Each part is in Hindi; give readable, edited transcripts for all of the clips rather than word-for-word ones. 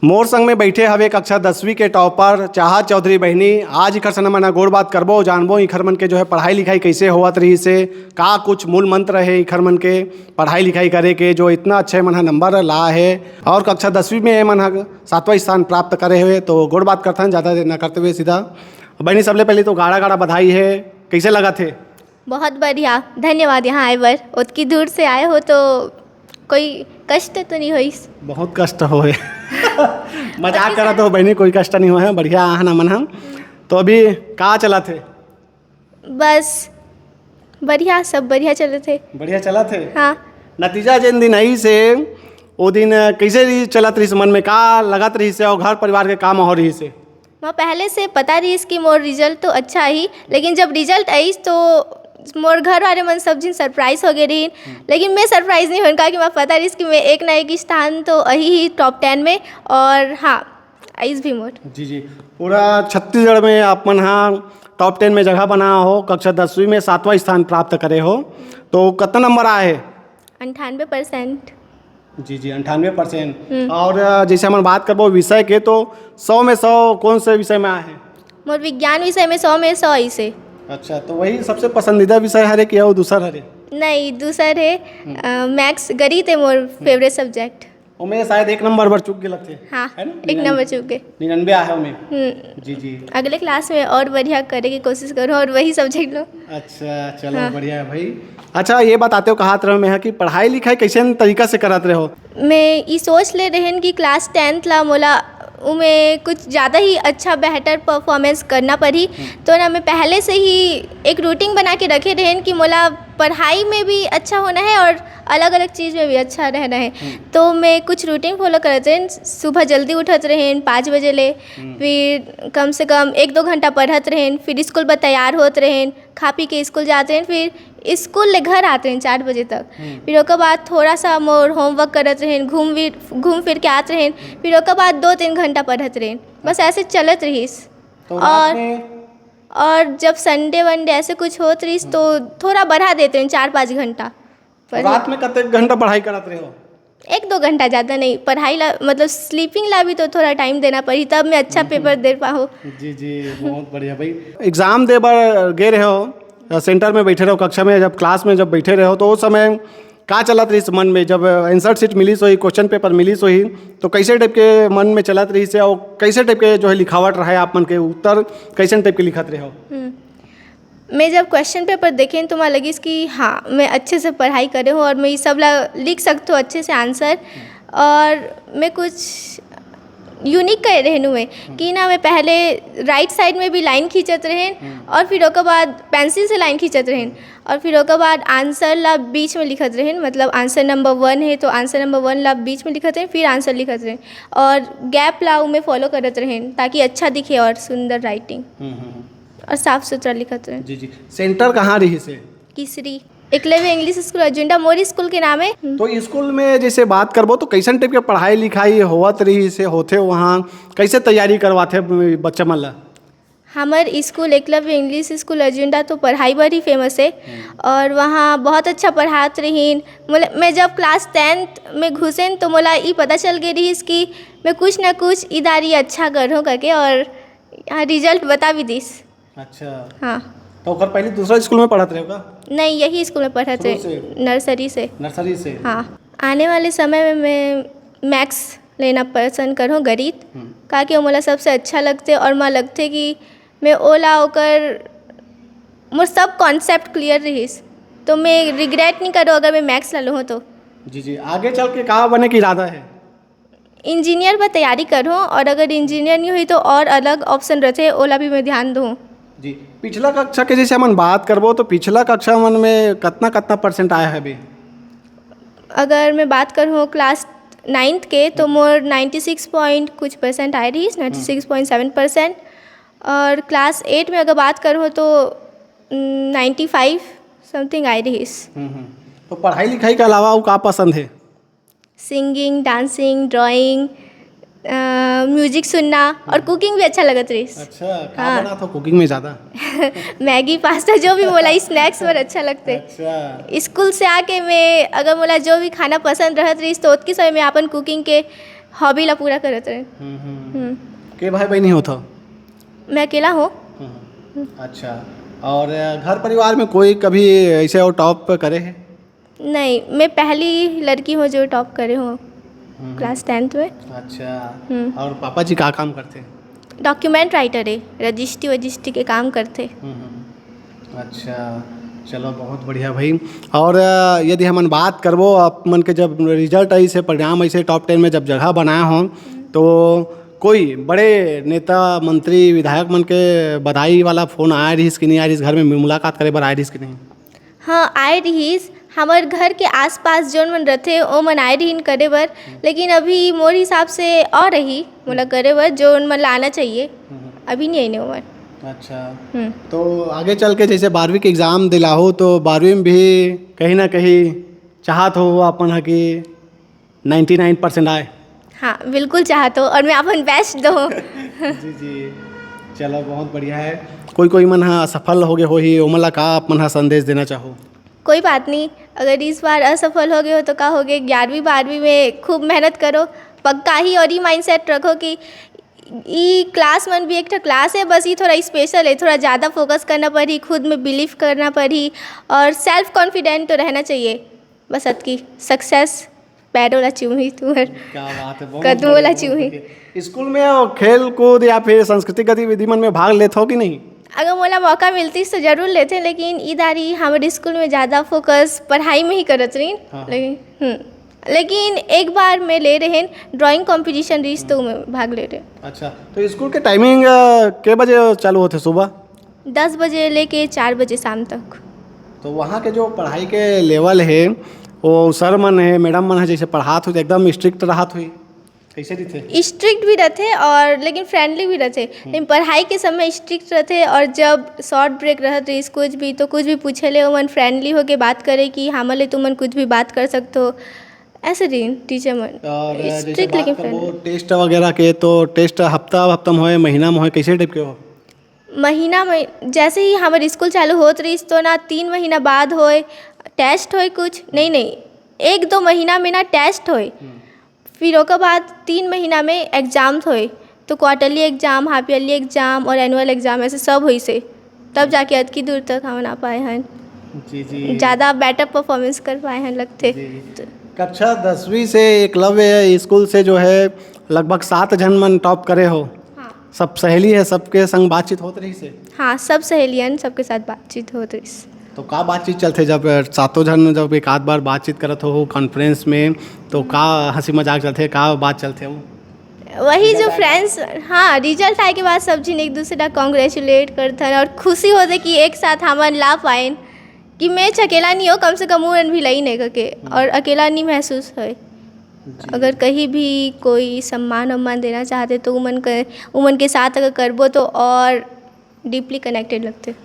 मोर संग में बैठे हवे कक्षा 10वीं के टॉपर चाहत चौधरी बहनी। आज इखर सना मना गोड़ बात करबो जानबो इखर मन के जो है पढ़ाई लिखाई कैसे होवत रही से, का कुछ मूल मंत्र है इखर मन के पढ़ाई लिखाई करे के जो इतना अच्छे मन नंबर ला है और कक्षा 10वीं में मन 7वां स्थान प्राप्त करे हुए। तो गोड़ बात करथन ज़्यादा देर न करते हुए सीधा बहनी सबले पहले तो गाड़ा गाड़ा बधाई है, कैसे लगा थे? बहुत बढ़िया, धन्यवाद। यहाँ आए बर उतनी दूर से आए हो तो कोई कष्ट तो नहीं हुई? बहुत कष्ट हो मजाक करा तो बहनी, कोई कष्ट नहीं हुआ है, बढ़िया आना मन हम। तो अभी कहाँ चला थे? बस बढ़िया, सब बढ़िया चले थे। बढ़िया चला थे। हाँ। नतीजा जिन दिन आई से वो दिन कैसे रही चलत रही से, मन में का लगत रही से और घर परिवार के काम हो रही से? मैं पहले से पता रही कि मोर रिजल्ट तो अच्छा ही, लेकिन जब रिजल्ट आई तो मोर घर वाले मन सब जिन सरप्राइज हो गए रही। लेकिन मैं सरप्राइज नहीं होने का कि मैं पता रही कि मैं एक ना एक स्थान तो ही टॉप 10 में। और हाँ, आइस भी मोर जी पूरा छत्तीसगढ़ में आप मन हाँ टॉप 10 में जगह बना हो, कक्षा 10वीं में 7वां स्थान प्राप्त करे हो। तो कितना नंबर आए है? 98%। जी 98%। और जैसे हम बात करबो विषय के तो 100 में 100 कौन से विषय में आए हैं? मोर विज्ञान विषय में 100 में 100 ऐसे। अच्छा, तो वही सबसे पसंदीदा विषय हरे कि वो दूसर हरे? नहीं, दूसर है मैथ्स, गणित है मोर फेवरेट सब्जेक्ट। उमें शायद एक नंबर पर चूक गए लगते। हाँ, एक नंबर चूक गए। 99 आए उमें। जी अगले क्लास में और बढ़िया करने की कोशिश करो और वही सब्जेक्ट लो। अच्छा चलो। हाँ। बढ़िया है भाई। अच्छा ये बताते हो कहा तरह में है कि पढ़ाई लिखाई कैसे तरीका से करत रहे हो? मैं ये सोच ले रहन कि क्लास 10th ला मोला उमें कुछ ज़्यादा ही अच्छा बेहतर परफॉर्मेंस करना पड़ी। तो ना मैं पहले से ही एक रूटीन बना के रखे रहन कि मोला पढ़ाई में भी अच्छा होना है और अलग अलग चीज़ में भी अच्छा रहना है। तो मैं कुछ रूटीन फॉलो करते रहन। सुबह जल्दी उठत रहन 5 बजे ले, फिर कम से कम 1-2 घंटा पढ़त रहन, फिर स्कूल पर तैयार होत रहन, खा पी के स्कूल जाते रहन, फिर स्कूल ले घर आते हैं 4 बजे तक। फिर उसके बाद थोड़ा सा मोर होमवर्क करत रहन, घूम फिर के आते रहन, फिर उसके बाद 2-3 घंटा पढ़त रहन। बस ऐसे चलत रहीस। तो और जब संडे वनडे ऐसे कुछ होत रहीस तो थोड़ा बढ़ा देते हैं 4-5 घंटा। रात में कितने घंटा पढ़ाई करत रहे हो? 1-2 घंटा, ज़्यादा नहीं। पढ़ाई ला मतलब स्लीपिंग ला भी तो थोड़ा टाइम देना पड़ी, तब मैं अच्छा पेपर दे पाऊँ। जी बहुत बढ़िया भाई। एग्ज़ाम दे बार गए रहे हो, सेंटर में बैठे रहो, कक्षा में जब क्लास में जब बैठे रहे हो तो उस समय का चलत रही मन में? जब आंसर शीट मिली सोई, क्वेश्चन पेपर मिली सोई, तो कैसे टाइप के मन में चलत रही से और कैसे टाइप के जो है लिखावट रहा है आप मन के उत्तर कैसे टाइप के लिखत रहे हो? मैं जब क्वेश्चन पेपर देखें तो मैं लगी कि हाँ मैं अच्छे से पढ़ाई करे हूँ और मैं ये सब लिख सकती हूँ अच्छे से आंसर। और मैं कुछ यूनिक कर रहन हुए कि ना मैं पहले राइट साइड में भी लाइन खींचत रहें और फिर उसके बाद पेंसिल से लाइन खींचत रहें और फिर उसके बाद आंसर ला बीच में लिखत रहें। मतलब आंसर नंबर 1 है तो आंसर नंबर 1 ला बीच में लिखत रहें, फिर आंसर लिखत रहें और गैप ला में फॉलो करत रहें ताकि अच्छा दिखे और सुंदर राइटिंग और साफ सुथरा लिखत रहें। जी सेंटर कहाँ रही से? केसरी एकलव्य इंग्लिश स्कूल अजूंडा मोर स्कूल के नाम है। तो स्कूल में जैसे बात करबो तो कैसन टाइप के पढ़ाई लिखाई होवत रही से होते वहाँ कैसे तैयारी करवाते बच्चा मन ला? हमार स्कूल एकलव्य इंग्लिश स्कूल अजूंडा तो पढ़ाई बर ही फेमस है और वहाँ बहुत अच्छा पढ़ात रहीन। मैं जब क्लास 10th में घुसेन तो मोला ये पता चल गई रही कि मैं कुछ ना कुछ इदारी अच्छा करूँ करके और यहाँ रिजल्ट बता भी दिस। अच्छा हाँ। तो फिर पहले दूसरा स्कूल में पढ़ाते रहे का? नहीं, यही स्कूल में पढ़ाते, नर्सरी से। हाँ। आने वाले समय में मैं मैथ्स लेना पसंद करूँ, गणित का कि मोला सबसे अच्छा लगते और मैं लगते कि मैं ओला होकर मोर सब कॉन्सेप्ट क्लियर रहीस तो मैं रिग्रेट नहीं करूँ अगर मैं मैथ्स ला लूँ तो। जी आगे चल के कहाँ बने की इरादा है? इंजीनियर पर तैयारी करूँ और अगर इंजीनियर नहीं हुई तो और अलग ऑप्शन रहते ओला भी मैं ध्यान दूँ। जी पिछला कक्षा के जैसे हम बात करबो तो पिछला कक्षा मन में कितना % आया है अभी? अगर मैं बात करूँ क्लास 9th के तो मोर 96 पॉइंट कुछ % आए रही, 96.7%। और क्लास 8 में अगर बात करूँ तो 95 समथिंग आए रही। तो पढ़ाई लिखाई के अलावा वो का पसंद है? सिंगिंग, डांसिंग, ड्राइंग, म्यूजिक सुनना और कुकिंग भी अच्छा लगत रही। अच्छा, क्या बना था कुकिंग में ज़्यादा? मैगी, पास्ता जो भी बोला स्नैक्स पर अच्छा लगते। स्कूल से आके मैं अगर बोला जो भी खाना पसंद रहत रही तो उसके समय में अपन कुकिंग के हॉबी ला पूरा करत रहे। के भाई बहनी हो तो? मैं अकेला हूँ। अच्छा, और घर परिवार में कोई कभी ऐसे और टॉप करे है? नहीं, मैं पहली लड़की हूँ जो टॉप करे हूँ क्लास 10th में। अच्छा, और पापा जी क्या काम करते हैं? डॉक्यूमेंट राइटर है, रजिस्ट्री वजिस्ट्री के काम करते। अच्छा, चलो बहुत बढ़िया भाई। और यदि हमन बात करबो अपन के जब रिजल्ट ऐसे परिणाम ऐसे टॉप 10 में जब जगह बनाया हो तो कोई बड़े नेता मंत्री विधायक मन के बधाई वाला फोन आया रहीस कि नहीं आया रहीस? घर में मुलाकात करे बर आया रहीस कि नहीं? हाँ, आए रहीस। हमार घर के आसपास जौन मन रहते ओ मन आए रहीन करे बर, लेकिन अभी मोर हिसाब से और रही मोला करे बर जौन मन लाना चाहिए, अभी नहीं आने उमर। अच्छा, तो आगे चल के जैसे 12वीं के एग्ज़ाम दिलाहो तो 12वीं में भी कहीं ना कहीं चाहत हो अपन है कि 99% आए? हाँ, बिल्कुल चाहत हो और मैं अपन बेस्ट दूँ। जी जी, चलो बहुत बढ़िया है। कोई मन हा असफल हो गए हो ही ओमन ला का अपन हा संदेश देना चाहो? कोई बात नहीं, अगर इस बार असफल हो गए हो तो का हो गए, 11वीं 12वीं में खूब मेहनत करो पक्का ही, और ये माइंडसेट रखो कि ये क्लास मन भी एक ठो क्लास है, बस ये थोड़ा स्पेशल है, थोड़ा ज़्यादा फोकस करना पड़ी, खुद में बिलीव करना पड़ी और सेल्फ कॉन्फिडेंट तो रहना चाहिए। बस अतकी सक्सेस पैरों ला चूही तुम्हार, क्या बात है, कदमों ला चूही। स्कूल में खेल कूद या फिर सांस्कृतिक गतिविधि मन में भाग लेते हो कि नहीं? अगर मोला मौका मिलती तो ज़रूर लेते, लेकिन इधारी हमारे स्कूल में ज़्यादा फोकस पढ़ाई में ही करत रही। लेकिन एक बार मैं ले रहे ड्राइंग कंपटीशन रही तो मैं भाग ले रहे। अच्छा, तो स्कूल के टाइमिंग के बजे चालू होते? सुबह 10 बजे लेके 4 बजे शाम तक। तो वहाँ के जो पढ़ाई के लेवल है वो सर मन है मैडम मन है जैसे पढ़ात हुई एकदम स्ट्रिक्ट रहत हुई, कैसे रहते? स्ट्रिक्ट भी रहते और लेकिन फ्रेंडली भी रहते, लेकिन पढ़ाई के समय स्ट्रिक्ट रहते और जब शॉर्ट ब्रेक रहते कुछ भी तो कुछ भी पूछे ले मन फ्रेंडली होके बात करे कि हमारे तुम मन कुछ भी बात कर सकते हो, ऐसे दिन टीचर मन स्ट्रिक्ट लेकिन फ्रेंडली। टेस्ट वगैरह के तो टेस्ट हफ्ता में होए महीना में होए कैसे टाइप के हो? महीना में जैसे ही हमारे स्कूल चालू होत रही तो ना 3 महीना बाद होए टेस्ट होए, कुछ नहीं 1-2 महीना में ना टेस्ट होए, फिर उसके बाद 3 महीना में एग्ज़ाम होए, तो quarterly exam, half yearly exam और एनुअल एग्ज़ाम ऐसे सब हुई से, तब जाके अतकी दूर तक हम आ पाए हैं। जी, ज़्यादा बेटर परफॉर्मेंस कर पाए हैं लगते। कक्षा 10वीं से एकलव्य स्कूल से जो है लगभग 7 जन मन टॉप करे हो। हाँ, सब सहेली है, सबके संग बातचीत होत रही से? हाँ, सब सहेलियन सबके साथ बातचीत होत रही। तो का बातचीत चलते जब 7 जन जब एक आध बार बातचीत करत हो कॉन्फ्रेंस में तो का हंसी मजाक चलते, का बात चलते हो? वही जो फ्रेंड्स, हाँ, रिजल्ट आए के बाद सब जिन एक दूसरे का कॉन्ग्रेचुलेट करते हैं और खुशी होते कि एक साथ हमन ला पाए कि मैच अकेला नहीं हो, कम से कम उन भी लई नहीं करके और अकेला नहीं महसूस है। अगर कहीं भी कोई सम्मान देना चाहते तो उमन के साथ अगर करबो तो और डीपली कनेक्टेड लगते।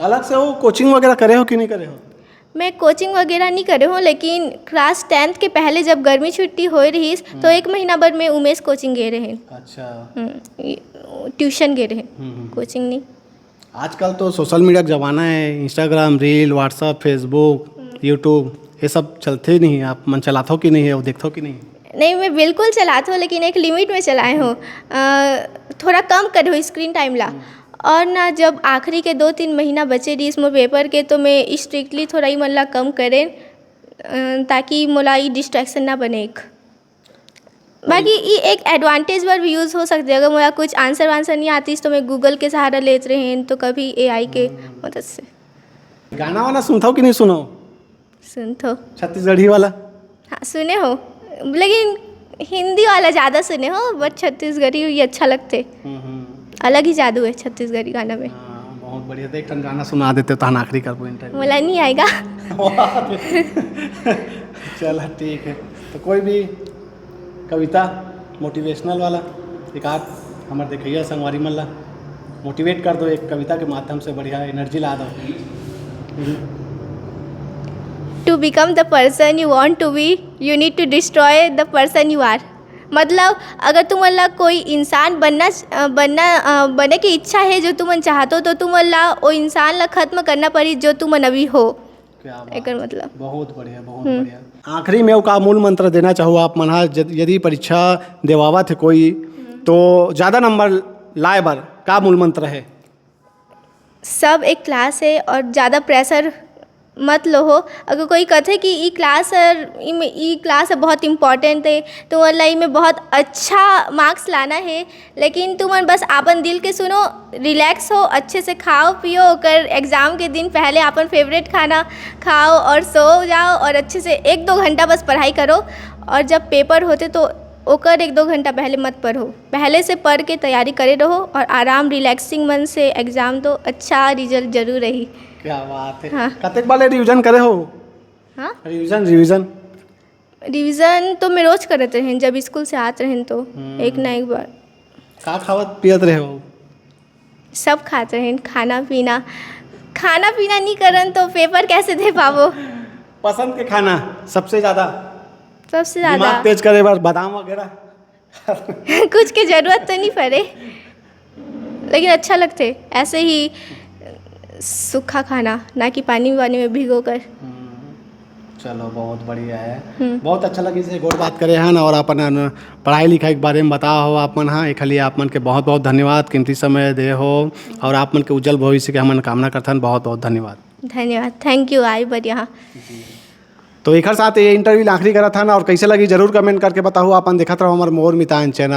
अलग से वो कोचिंग वगैरह करे हो कि नहीं करे हो? मैं कोचिंग वगैरह नहीं करे हूँ, लेकिन क्लास 10th के पहले जब गर्मी छुट्टी हो रही तो 1 महीना भर में उमेश कोचिंग गए रहे। अच्छा, ट्यूशन गए रहे, कोचिंग नहीं। आजकल तो सोशल मीडिया का ज़माना है, Instagram reel, WhatsApp, Facebook, YouTube ये सब चलते ही नहीं, आप मन चलाते हो कि नहीं है, वो देखते हो कि नहीं? नहीं, मैं बिल्कुल चलाती हूँ, लेकिन एक लिमिट में चलाए हूँ, थोड़ा कम करे हो स्क्रीन टाइम ला। और ना जब आखिरी के 2-3 महीना बचे रही इसमें पेपर के तो मैं स्ट्रिक्टली थोड़ा ही मन ला कम करें ताकि मोला ये डिस्ट्रैक्शन ना बने। बाकी ये एक एडवांटेज पर भी यूज़ हो सकते हैं, अगर मुझे कुछ आंसर वांसर नहीं आती तो मैं गूगल के सहारा लेते रहे हैं, तो कभी AI के मदद से। गाना वाना सुनता हो कि नहीं सुनो? सुनते हो? छत्तीसगढ़ी वाला? हाँ, सुने हो, लेकिन हिंदी वाला ज़्यादा सुने हो, बट छत्तीसगढ़ी ये अच्छा लगते, अलग ही जादू है छत्तीसगढ़ी गाना में। बहुत बढ़िया, तो एक ठन गाना सुना देते तो आखिरी कर इंटरव्यू। मला नहीं आएगा। चल ठीक है, तो कोई भी कविता मोटिवेशनल वाला एक आध हमारे देखिए संगवारी मन ला मोटिवेट कर दो, एक कविता के माध्यम से बढ़िया एनर्जी ला दो। To become the person you want to be, you need to destroy the person you are। मतलब अगर तुम्हारा कोई इंसान बनने की इच्छा है जो तुम चाहते हो तो तुम्हारा वो इंसान ला खत्म करना पड़ी जो तुम अभी हो। क्या बात, एकर मतलब। बहुत बढ़िया बहुत बढ़िया। आखिरी में का मूल मंत्र देना चाहो आप मन हा यदि परीक्षा देवावत है कोई तो ज़्यादा नंबर लाए बर का मूल मंत्र है? सब एक क्लास है और ज़्यादा प्रेशर मत लो हो। अगर कोई कहे कि ई क्लास है बहुत इम्पोर्टेंट है तो मतलब में बहुत अच्छा मार्क्स लाना है, लेकिन तुम बस आपन दिल के सुनो, रिलैक्स हो, अच्छे से खाओ पियो, कर एग्ज़ाम के दिन पहले अपन फेवरेट खाना खाओ और सो जाओ और अच्छे से 1-2 घंटा बस पढ़ाई करो। और जब पेपर होते तो ओकर 1-2 घंटा पहले मत पढ़ो, पहले से पढ़ के तैयारी करे रहो और आराम रिलैक्सिंग मन से एग्ज़ाम दो, अच्छा रिजल्ट जरूर रही। क्या बात है। हाँ। कतेक बार रिवीजन करे हो? हाँ, रिवीजन तो मैं रोज करते रहें, जब स्कूल से आते रहें तो एक ना एक बार। का खावत पियत रहे हो? सब खाते रहें, खाना पीना नहीं करन तो पेपर कैसे दे पावो। पसंद के खाना सबसे ज़्यादा सबसे दिमाग ज़्यादा तेज करे बार बादाम वगैरह कुछ की ज़रूरत तो नहीं पड़े, लेकिन अच्छा लगते ऐसे ही सूखा खाना, ना कि पानी वानी में भिगो कर। चलो बहुत बढ़िया है। बहुत अच्छा लगी से गोड़ बात करे हैं और अपन पढ़ाई लिखाई के बारे में बता हो आप मन हाँ, एक लिए आप मन के बहुत बहुत धन्यवाद, कीमती समय दे हो और आप मन के उज्जवल भविष्य के हमन कामना करते हैं। बहुत बहुत धन्यवाद। थैंक यू आई बढ़िया। हाँ, तो एक साथ ये इंटरव्यू आखिरी करा था ना, और कैसे लगी जरूर कमेंट करके बताओ। अपन देखते रहो हमारे मोर मितान चैनल।